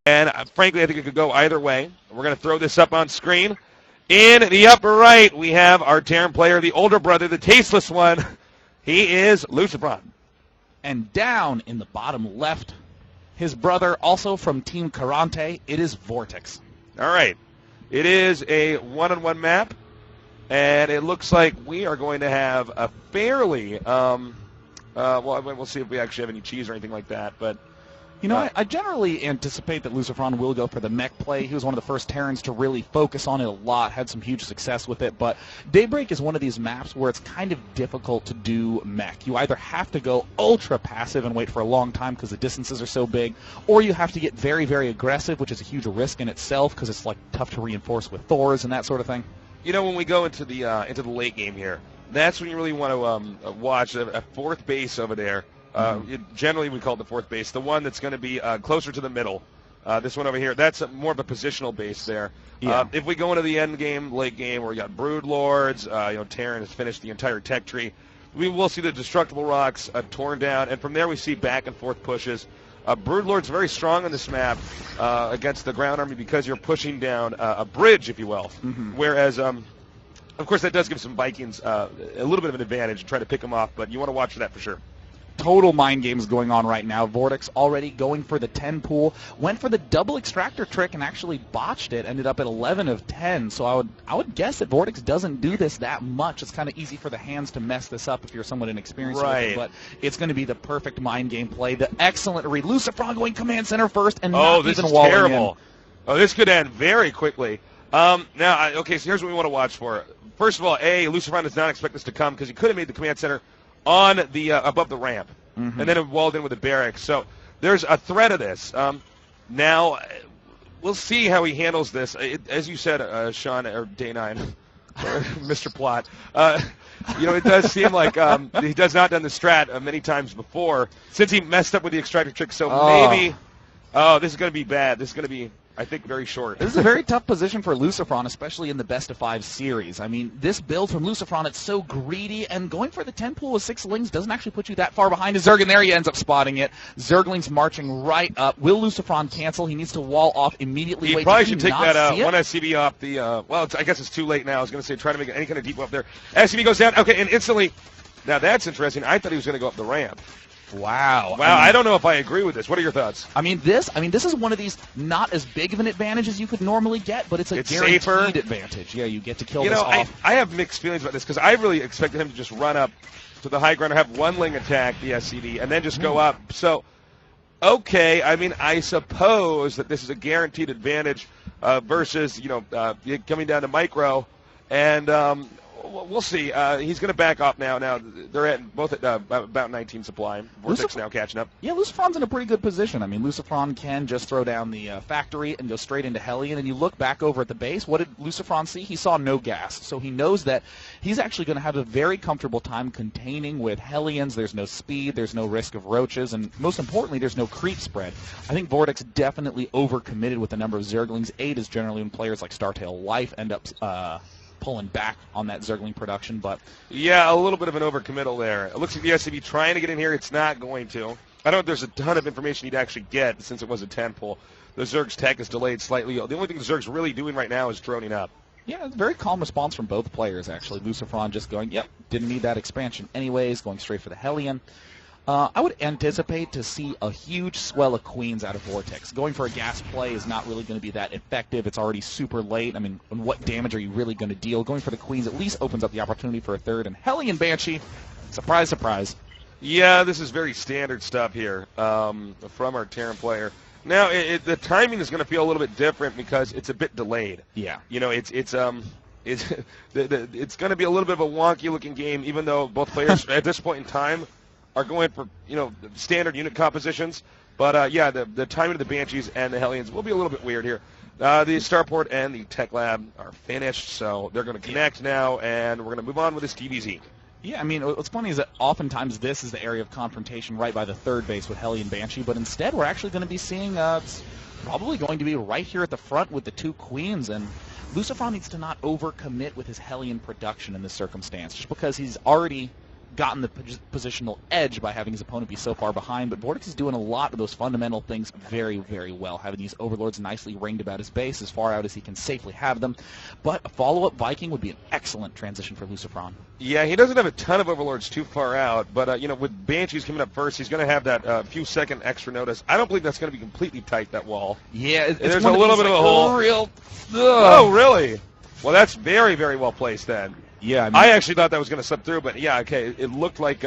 And frankly, I think it could go either way. We're going to throw this up on screen. In the upper right, we have our Terran player, the older brother, the tasteless one. He is LucifroN. And down in the bottom left, his brother, also from Team Karante, it is VortiX. All right. It is a one-on-one map, and it looks like we are going to have a fairly, well, we'll see if we actually have any cheese or anything like that, but... You know, I generally anticipate that LucifroN will go for the mech play. He was one of the first Terrans to really focus on it a lot, had some huge success with it, but Daybreak is one of these maps where it's kind of difficult to do mech. You either have to go ultra passive and wait for a long time because the distances are so big, or you have to get very, very aggressive, which is a huge risk in itself because it's like tough to reinforce with Thors and that sort of thing. You know, when we go into the late game here, that's when you really want to watch a fourth base over there. Generally, we call it the fourth base, the one that's going to be closer to the middle. This one over here, that's more of a positional base there. Yeah. If we go into the end game, late game, where we got Brood Lords, Terran has finished the entire tech tree, we will see the destructible rocks torn down, and from there we see back and forth pushes. Brood Lord's very strong on this map against the ground army because you're pushing down a bridge, if you will. Whereas, of course, that does give some Vikings a little bit of an advantage and try to pick them off, but you want to watch for that for sure. Total mind games going on right now. VortiX already going for the 10 pool, went for the double extractor trick and actually botched it, ended up at 11 of 10. So I would guess that VortiX doesn't do this that much. It's kind of easy for the hands to mess this up if you're somewhat inexperienced with it, but it's going to be the perfect mind game play. The excellent read. LucifroN going command center first and not this even is walling terrible. in. Oh, this could end very quickly. Now, okay, so here's what we want to watch for. First of all, LucifroN does not expect this to come because he could have made the command center on the above the ramp. And then it walled in with the barracks. So there's a threat of this. Now, we'll see how he handles this. As you said, Sean, or Day 9, or Mr. Plot, it does seem like he does not done the strat many times before since he messed up with the extractor trick. So maybe, this is going to be bad. This is going to be, I think, very short. This is a very tough position for LucifroN, especially in the best-of-5 series. I mean, this build from LucifroN, it's so greedy, and going for the 10 pool with 6 Lings doesn't actually put you that far behind his Zerg, and there he ends up spotting it. Zergling's marching right up. Will LucifroN cancel? He needs to wall off immediately. He probably should take that one SCV off the, I guess it's too late now. I was going to say try to make any kind of depot up there. SCV goes down. Okay, and instantly, now that's interesting. I thought he was going to go up the ramp. Wow. I don't know if I agree with this. What are your thoughts? This is one of these not as big of an advantage as you could normally get, but it's guaranteed safer advantage. Yeah, you get to kill this off. I have mixed feelings about this because I really expected him to just run up to the high ground or have one Ling attack the SCV and then just go up. So, okay, I suppose that this is a guaranteed advantage versus, coming down to micro. And we'll see. He's going to back off now. Now they're both at about 19 supply. VortiX now catching up. Yeah, LucifroN's in a pretty good position. LucifroN can just throw down the factory and go straight into Hellion. And you look back over at the base, what did LucifroN see? He saw no gas. So he knows that he's actually going to have a very comfortable time containing with Hellions. There's no speed. There's no risk of roaches. And most importantly, there's no creep spread. I think VortiX definitely overcommitted with the number of Zerglings. 8 is generally when players like Startail Life end up pulling back on that Zergling production, but yeah, a little bit of an overcommittal there. It looks like the SCV trying to get in here. It's not going to. I don't know if there's a ton of information you'd actually get since it was a 10 pull. The Zerg's tech is delayed slightly. The only thing the Zerg's really doing right now is droning up. Yeah, it's a very calm response from both players, actually. LucifroN just going, yep, didn't need that expansion anyways, going straight for the Hellion. I would anticipate to see a huge swell of Queens out of VortiX. Going for a gas play is not really going to be that effective. It's already super late. What damage are you really going to deal? Going for the Queens at least opens up the opportunity for a third. And Hellion Banshee, surprise, surprise. Yeah, this is very standard stuff here from our Terran player. Now, the timing is going to feel a little bit different because it's a bit delayed. Yeah. It's going to be a little bit of a wonky-looking game, even though both players at this point in time are going for, standard unit compositions. But, the timing of the Banshees and the Hellions will be a little bit weird here. The Starport and the Tech Lab are finished, so they're going to connect now, and we're going to move on with this DBZ. Yeah, what's funny is that oftentimes this is the area of confrontation right by the third base with Hellion Banshee, but instead we're actually going to be seeing it's probably going to be right here at the front with the 2 Queens, and LucifroN needs to not overcommit with his Hellion production in this circumstance, just because he's already gotten the positional edge by having his opponent be so far behind, but VortiX is doing a lot of those fundamental things very, very well, having these overlords nicely ringed about his base as far out as he can safely have them. But a follow-up Viking would be an excellent transition for LucifroN. Yeah, he doesn't have a ton of overlords too far out, but with Banshees coming up first, he's going to have that few second extra notice. I don't believe that's going to be completely tight, that wall. Yeah, there's a little bit of a hole. Oh, really? Well, that's very, very well placed then. Yeah, I mean, I actually thought that was going to slip through, but yeah, okay. It looks like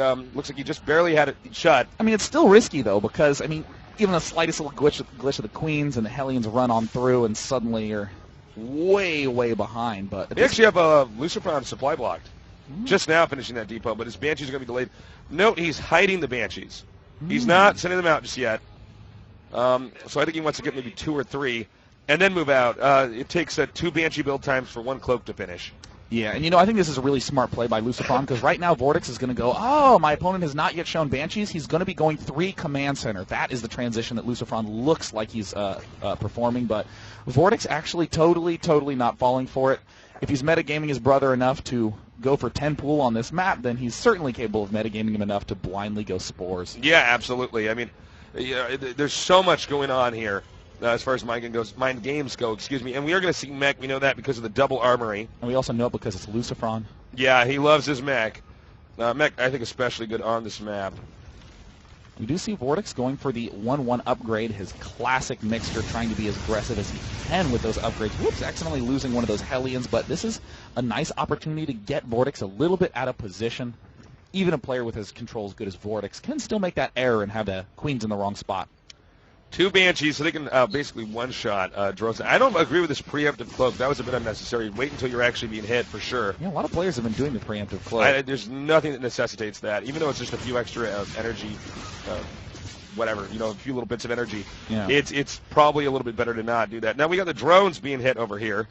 he just barely had it shut. I mean, it's still risky though, because I mean, even the slightest little glitch of the Queens and the Hellions run on through, and suddenly you're way, way behind. But they actually have a LucifroN supply blocked. Just now finishing that depot, but his Banshees are going to be delayed. Note, he's hiding the Banshees. He's not sending them out just yet. So I think he wants to get maybe 2 or 3, and then move out. It takes 2 Banshee build times for 1 cloak to finish. Yeah, and I think this is a really smart play by LucifroN, because right now VortiX is going to go, oh, my opponent has not yet shown Banshees. He's going to be going 3 command center. That is the transition that LucifroN looks like he's performing, but VortiX actually totally not falling for it. If he's metagaming his brother enough to go for 10 pool on this map, then he's certainly capable of metagaming him enough to blindly go spores. Yeah, absolutely. I mean, there's so much going on here. As far as mind games go, and we are going to see mech. We know that because of the double armory, and we also know it because it's LucifroN. Yeah, he loves his mech. Mech, I think, especially good on this map. We do see VortiX going for the 1-1 upgrade, his classic mixture, trying to be as aggressive as he can with those upgrades. Whoops, accidentally losing one of those Hellions, but this is a nice opportunity to get VortiX a little bit out of position. Even a player with his control as good as VortiX can still make that error and have the Queens in the wrong spot. 2 Banshees, so they can basically one-shot Drones. I don't agree with this preemptive cloak. That was a bit unnecessary. Wait until you're actually being hit, for sure. Yeah, a lot of players have been doing the preemptive cloak. There's nothing that necessitates that, even though it's just a few extra energy, whatever, a few little bits of energy. Yeah. It's probably a little bit better to not do that. Now, we got the drones being hit over here.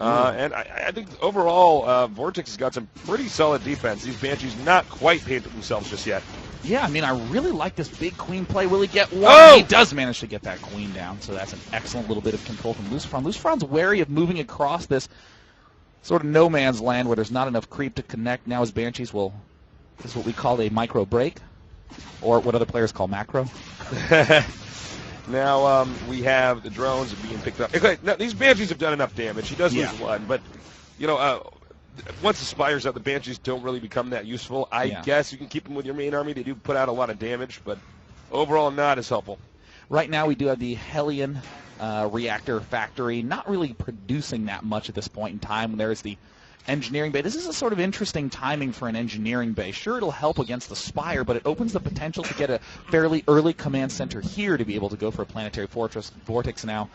And I think overall, VortiX has got some pretty solid defense. These Banshees not quite painted themselves just yet. Yeah, I mean, I really like this big queen play. Will he get one? Oh! He does manage to get that queen down, so that's an excellent little bit of control from LucifroN. LucifroN's wary of moving across this sort of no man's land where there's not enough creep to connect. Now his Banshees is what we call a micro break, or what other players call macro. Now we have the drones being picked up. Okay, now, these Banshees have done enough damage. He does lose one, but, once the Spire's out, the Banshees don't really become that useful. I guess you can keep them with your main army. They do put out a lot of damage, but overall not as helpful. Right now we do have the Hellion reactor factory, not really producing that much at this point in time. There's the engineering bay. This is a sort of interesting timing for an engineering bay. Sure, it'll help against the Spire, but it opens the potential to get a fairly early command center here to be able to go for a planetary fortress. VortiX now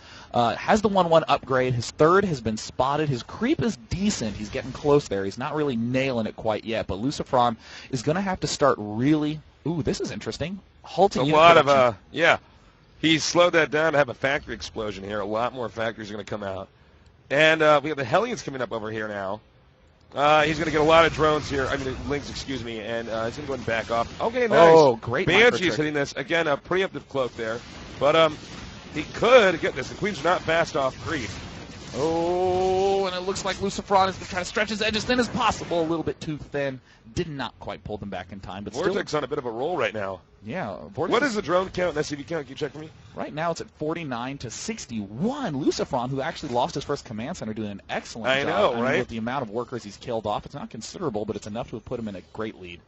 has the 1-1 upgrade. His 3rd has been spotted. His creep is decent. He's getting close there. He's not really nailing it quite yet, but LucifroN is going to have to start really... Ooh, this is interesting. Halting a lot of, He's slowed that down to have a factory explosion here. A lot more factories are going to come out. And we have the Hellions coming up over here now. He's going to get a lot of drones here. Lings, excuse me, and he's going to go and back off. Okay, nice. Oh, great. Banshee's hitting this. Again, a preemptive cloak there. But he could get this. The Queen's not fast off creep. Oh, and it looks like LucifroN is going to try to stretch his edge as thin as possible. A little bit too thin. Did not quite pull them back in time. But VortiX still, on a bit of a roll right now. Yeah. What is the drone count and SCV count? Can you check for me? Right now it's at 49 to 61. LucifroN, who actually lost his first command center, doing an excellent job. I know, right? With the amount of workers he's killed off, it's not considerable, but it's enough to have put him in a great lead.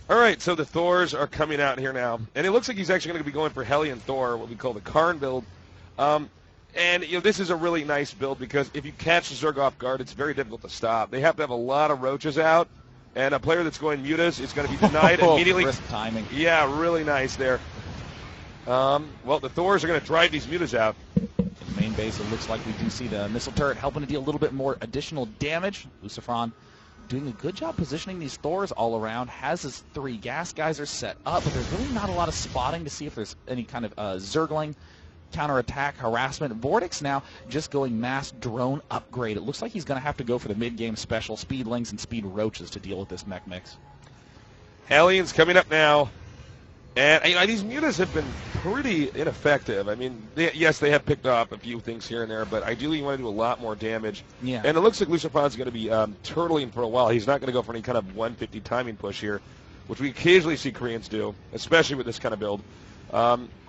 All right, so the Thors are coming out here now. And it looks like he's actually going to be going for Hellion Thor, what we call the Karn build. And this is a really nice build because if you catch the Zerg off guard, it's very difficult to stop. They have to have a lot of roaches out, and a player that's going mutas is going to be denied immediately. Crisp timing. Yeah, really nice there. Well, the Thors are going to drive these mutas out. In the main base, it looks like we do see the missile turret helping to deal a little bit more additional damage. LucifroN doing a good job positioning these Thors all around, has his 3 gas geysers set up, but there's really not a lot of spotting to see if there's any kind of Zergling counterattack, harassment. VortiX now just going mass drone upgrade. It looks like he's going to have to go for the mid-game special speedlings and speed roaches to deal with this mech mix. Hellions coming up now. And these mutas have been pretty ineffective. I mean, yes, they have picked up a few things here and there, but ideally you want to do a lot more damage. Yeah. And it looks like LucifroN's going to be turtling for a while. He's not going to go for any kind of 150 timing push here, which we occasionally see Koreans do, especially with this kind of build.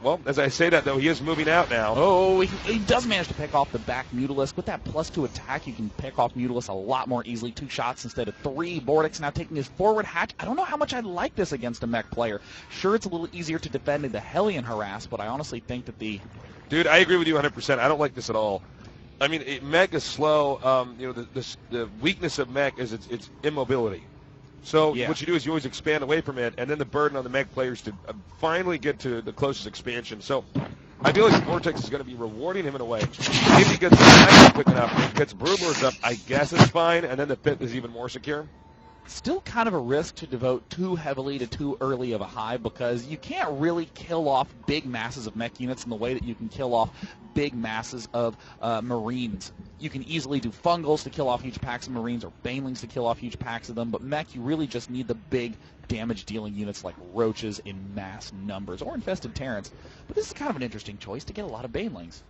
Well, as I say that, though, he is moving out now. Oh, he does manage to pick off the back Mutalisk. With that +2 attack, you can pick off Mutalisk a lot more easily. 2 shots instead of 3. VortiX now taking his forward hatch. I don't know how much I like this against a mech player. Sure, it's a little easier to defend in the Hellion harass, but I honestly think that the... Dude, I agree with you 100%. I don't like this at all. I mean, mech is slow. The weakness of mech is its immobility. So what you do is you always expand away from it, and then the burden on the mech players to finally get to the closest expansion. So I feel like VortiX is going to be rewarding him in a way. If he gets the Hive quick enough, gets Broodlords up, I guess it's fine, and then the pit is even more secure. Still kind of a risk to devote too heavily to too early of a hive, because you can't really kill off big masses of mech units in the way that you can kill off big masses of Marines. You can easily do fungals to kill off huge packs of Marines, or banelings to kill off huge packs of them, but mech, you really just need the big damage-dealing units like roaches in mass numbers, or infested Terrans. But this is kind of an interesting choice to get a lot of banelings.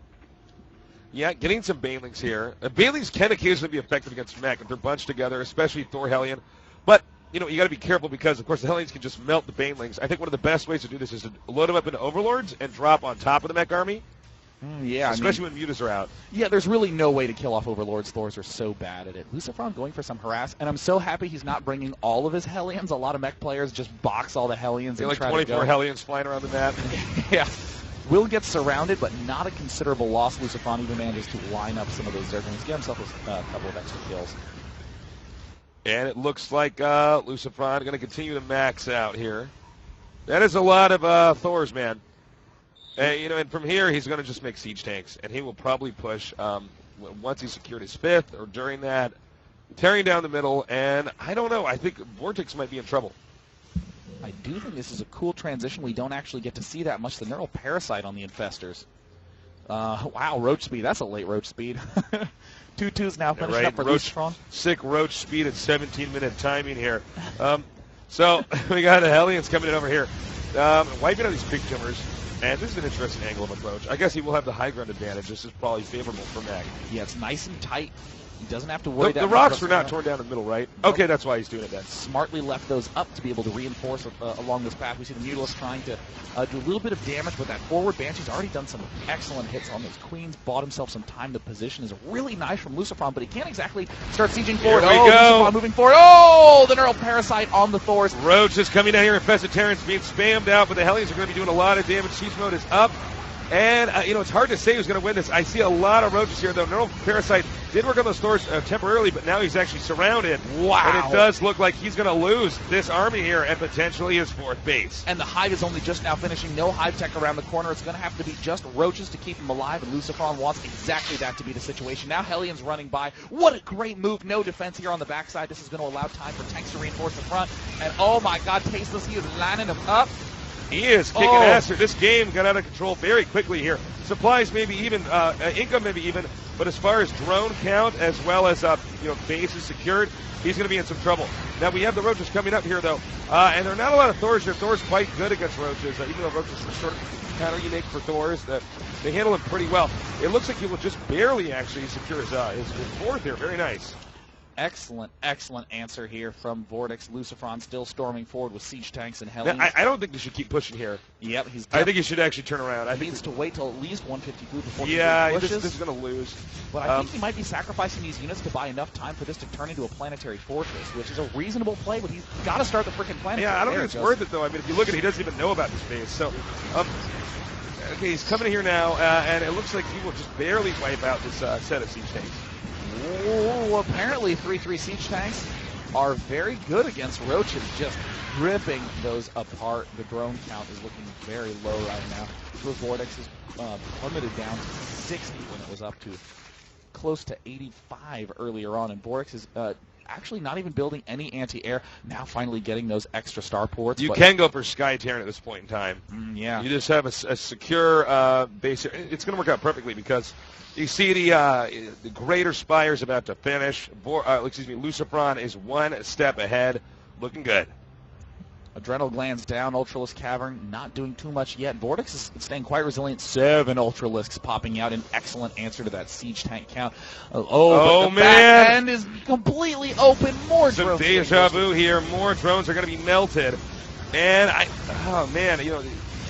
Yeah, getting some banelings here. Banelings can occasionally be effective against mech if they're bunched together, especially Thor Hellion. But, you got to be careful because, of course, the Hellions can just melt the banelings. I think one of the best ways to do this is to load them up into Overlords and drop on top of the mech army. Yeah, especially when mutas are out. Yeah, there's really no way to kill off Overlords. Thors are so bad at it. LucifroN going for some harass, and I'm so happy he's not bringing all of his Hellions. A lot of mech players just box all the Hellions and like try 24 to go. Hellions flying around the map. Yeah. Will get surrounded, but not a considerable loss. LucifroN even manages to line up some of those Zerglings, get himself a couple of extra kills. And it looks like LucifroN going to continue to max out here. That is a lot of Thors, man. And from here, he's going to just make siege tanks, and he will probably push once he's secured his 5th or during that, tearing down the middle. And I don't know. I think VortiX might be in trouble. I do think this is a cool transition. We don't actually get to see that much. The Neural Parasite on the Infestors. Wow, Roach speed. That's a late Roach speed. 2-2's now finishing up for LucifroN. Sick Roach speed at 17-minute timing here. So we got the Hellions coming in over here. Wiping out these big tumors. And this is an interesting angle of approach. I guess he will have the high ground advantage. This is probably favorable for Mac. Yeah, it's nice and tight. He doesn't have to worry. The rocks were not torn down in the middle, right? Nope. Okay, that's why he's doing it then. Smartly left those up to be able to reinforce along this path. We see the Mutalisk trying to do a little bit of damage with that forward. Banshee's already done some excellent hits on those queens, bought himself some time. The position is really nice from LucifroN, but he can't exactly start sieging forward. Here we go. LucifroN moving forward. Oh, the Neural Parasite on the Thors. Roach is coming down here. Infested Terrans being spammed out, but the Hellions are going to be doing a lot of damage. Siege mode is up. And, it's hard to say who's going to win this. I see a lot of roaches here, though. Neural Parasite did work on those Thors temporarily, but now he's actually surrounded. Wow. And it does look like he's going to lose this army here and potentially his 4th base. And the Hive is only just now finishing. No Hive tech around the corner. It's going to have to be just roaches to keep him alive, and LucifroN wants exactly that to be the situation. Now Hellions running by. What a great move. No defense here on the backside. This is going to allow time for tanks to reinforce the front. And, oh, my God, Tasteless, he is lining them up. He is kicking ass here. This game got out of control very quickly here. Supplies maybe even, income maybe even, but as far as drone count as well as bases secured, he's going to be in some trouble. Now we have the roaches coming up here though, and there are not a lot of Thors here. Thor's quite good against roaches, even though roaches are sort of counter unique for Thors. They handle him pretty well. It looks like he will just barely actually secure his 4th here. Very nice. Excellent, excellent answer here from VortiX. LucifroN still storming forward with siege tanks and Hellions. I don't think they should keep pushing here. Yep, I think he should actually turn around. He needs to wait till at least 150 food before he pushes. This is going to lose. But I think he might be sacrificing these units to buy enough time for this to turn into a planetary fortress, which is a reasonable play, but he's got to start the freaking planet. Yeah, I don't think it's worth it, though. I mean, if you look at it, he doesn't even know about this base. So, okay, he's coming here now, and it looks like he will just barely wipe out this set of siege tanks. Oh, apparently 3-3 siege tanks are very good against roaches, just ripping those apart. The drone count is looking very low right now. So VortiX is plummeted down to 60 when it was up to close to 85 earlier on, and VortiX is actually not even building any anti-air, now finally getting those extra starports. You can go for Sky Terran at this point in time. Yeah. You just have a secure base here. It's going to work out perfectly because you see the Greater Spire's about to finish. LucifroN is one step ahead. Looking good. Adrenal glands down, Ultralisk Cavern not doing too much yet. VortiX is staying quite resilient. 7 Ultralisks popping out, an excellent answer to that siege tank count. But the man, back end is completely open. More some drones. deja vu here. More drones are going to be melted. And oh man,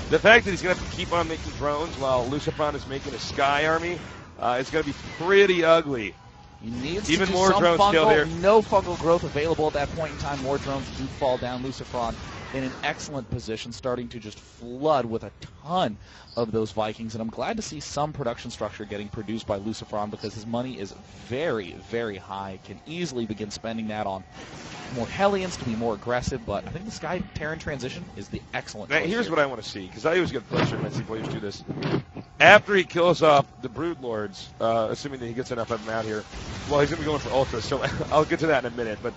the fact that he's going to have to keep on making drones while LucifroN is making a sky army, it's going to be pretty ugly. He needs even to do more some drones killed here. No fungal growth available at that point in time. More drones do fall down. LucifroN in an excellent position, starting to just flood with a ton of those Vikings. And I'm glad to see some production structure getting produced by LucifroN because his money is very, very high. Can easily begin spending that on more Hellions to be more aggressive. But I think the Sky Terran transition is the excellent choice. Here's here. what I want to see, because I always get frustrated when I see players do this. After he kills off the Brood Lords, assuming that he gets enough of them out here, well, he's going to be going for Ultra, so I'll get to that in a minute. But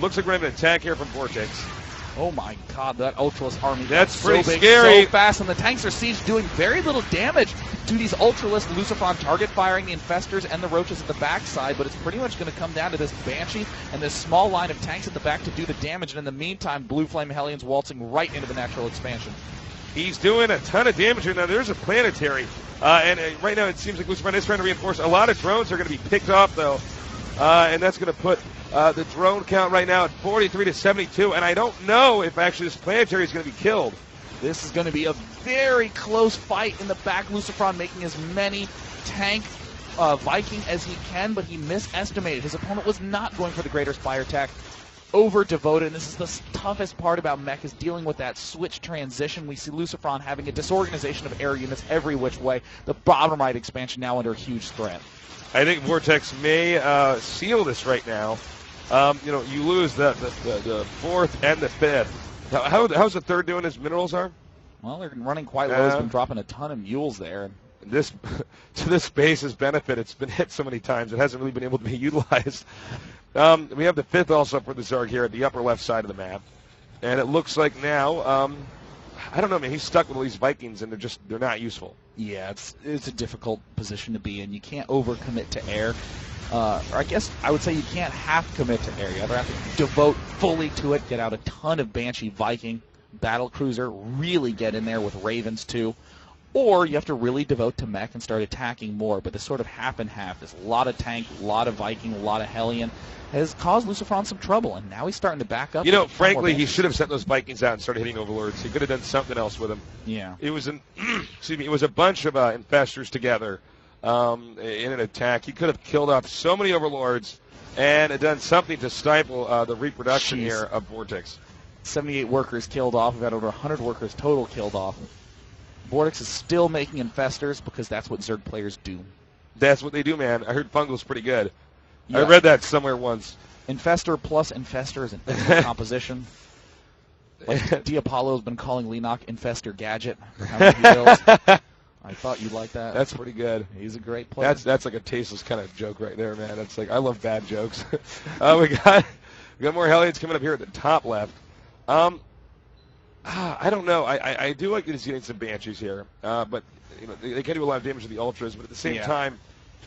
looks like we're having an attack here from VortiX. Oh my god, that Ultralisk army. That's so pretty big, scary. So fast, and the tanks are sieged, doing very little damage to these Ultralisk. LucifroN target firing the Infestors and the Roaches at the backside, but it's pretty much going to come down to this Banshee and this small line of tanks at the back to do the damage. And in the meantime, Blue Flame Hellions waltzing right into the natural expansion. He's doing a ton of damage here. Now, there's a planetary, and right now it seems like LucifroN is trying to reinforce. A lot of drones are going to be picked off, though, and that's going to put the drone count right now at 43 to 72, and I don't know if actually this planetary is going to be killed. This is going to be a very close fight in the back. LucifroN making as many tank Viking as he can, but he misestimated. His opponent was not going for the Greater Spire attack. Over devoted, and this is the toughest part about mech, is dealing with that switch transition. We see LucifroN having a disorganization of air units every which way. The bottom right expansion now under a huge threat. I think VortiX may seal this right now. You lose the fourth and the fifth. How's the third doing? His minerals are? Well, they're running quite low. He's been dropping a ton of mules there. This, to this base's benefit, it's been hit so many times it hasn't really been able to be utilized. We have the fifth also for the Zerg here at the upper left side of the map, and it looks like now, I don't know, man, he's stuck with all these Vikings, and they're not useful. Yeah, it's a difficult position to be in. You can't overcommit to air. Or I guess I would say you can't half commit to air. You either have to devote fully to it, get out a ton of Banshee Viking, battle cruiser, really get in there with Ravens too, or you have to really devote to mech and start attacking more. But this sort of half and half, this a lot of tank, a lot of Viking, a lot of Hellion, has caused LucifroN some trouble, and now he's starting to back up. Frankly, he should have sent those Vikings out and started hitting Overlords. He could have done something else with them. Yeah. It was it was a bunch of Infestors together in an attack. He could have killed off so many Overlords and done something to stifle the reproduction here of VortiX. 78 workers killed off. We've had over 100 workers total killed off. VortiX is still making Infestors because that's what Zerg players do. That's what they do, man. I heard Fungal's pretty good. Yeah. I read that somewhere once. Infestor plus Infestor is an excellent composition. Like Diapollo's been calling Lenok Infestor Gadget for how many he builds. I thought you'd like that. That's pretty good. He's a great player. That's like a tasteless kind of joke right there, man. That's like, I love bad jokes. we got more Hellions coming up here at the top left. I don't know. I do like that he's getting some Banshees here, but they can do a lot of damage to the Ultras. But at the same time,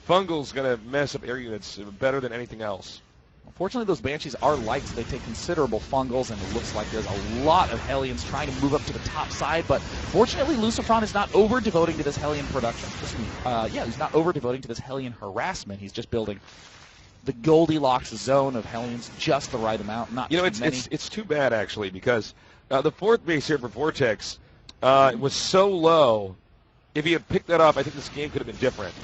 Fungal's going to mess up air units better than anything else. Unfortunately, those Banshees are light, so they take considerable Fungals, and it looks like there's a lot of Hellions trying to move up to the top side. But fortunately, LucifroN is not over-devoting to this Hellion production. He's not over-devoting to this Hellion harassment. He's just building the Goldilocks zone of Hellions, just the right amount, not too many. It's too bad, actually, because the fourth base here for VortiX was so low. If he had picked that up, I think this game could have been different.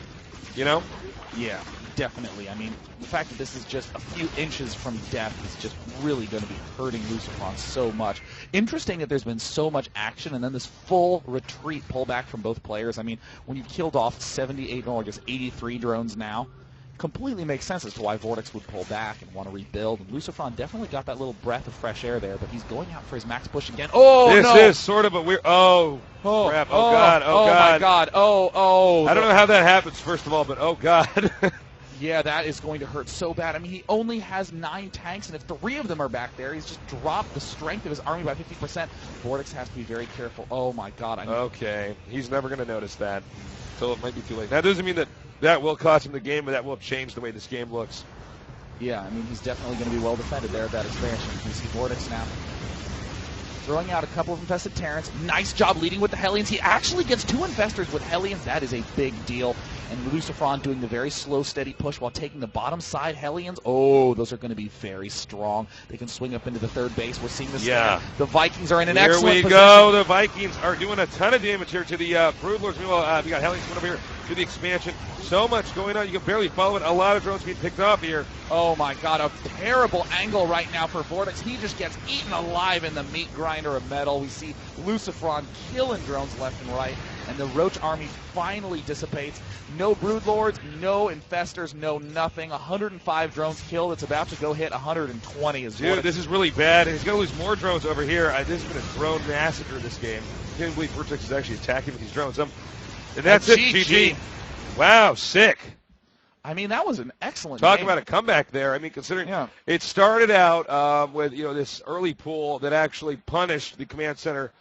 Yeah, definitely. I mean, the fact that this is just a few inches from death is just really going to be hurting LucifroN so much. Interesting that there's been so much action and then this full retreat pullback from both players. I mean, when you killed off 78, or I guess 83 drones now, completely makes sense as to why VortiX would pull back and want to rebuild. And LucifroN definitely got that little breath of fresh air there, but he's going out for his max push again. This is sort of a weird... crap. God. My God. I don't know how that happens, first of all, but oh, God. Yeah, that is going to hurt so bad. I mean, he only has 9 tanks, and if 3 of them are back there, he's just dropped the strength of his army by 50%. VortiX has to be very careful. Oh, my God. Okay. He's never going to notice that, so it might be too late. That doesn't mean that will cost him the game, but that will change the way this game looks. Yeah, I mean, he's definitely going to be well defended there at that expansion. You see VortiX now throwing out a couple of infested Terrans. Nice job leading with the Hellions. He actually gets 2 infestors with Hellions. That is a big deal. And LucifroN doing the very slow, steady push while taking the bottom side Hellions. Oh, those are going to be very strong. They can swing up into the third base. We're seeing this. Yeah. The Vikings are in an excellent position. Here we go. The Vikings are doing a ton of damage here to the Broodlords. Meanwhile, we got Hellions coming over here to the expansion. So much going on. You can barely follow it. A lot of drones being picked off here. Oh, my God. A terrible angle right now for VortiX. He just gets eaten alive in the meat grinder of metal. We see LucifroN killing drones left and right. And the Roach army finally dissipates. No Broodlords, no Infestors, no nothing. 105 drones killed. It's about to go hit 120. Dude, this is really bad. And he's going to lose more drones over here. This has been a drone massacre this game. I can't believe VortiX is actually attacking with these drones. And that's it, GG. Wow, sick. I mean, that was an excellent Talk game. about a comeback there. I mean, considering it started out with this early pull that actually punished the command center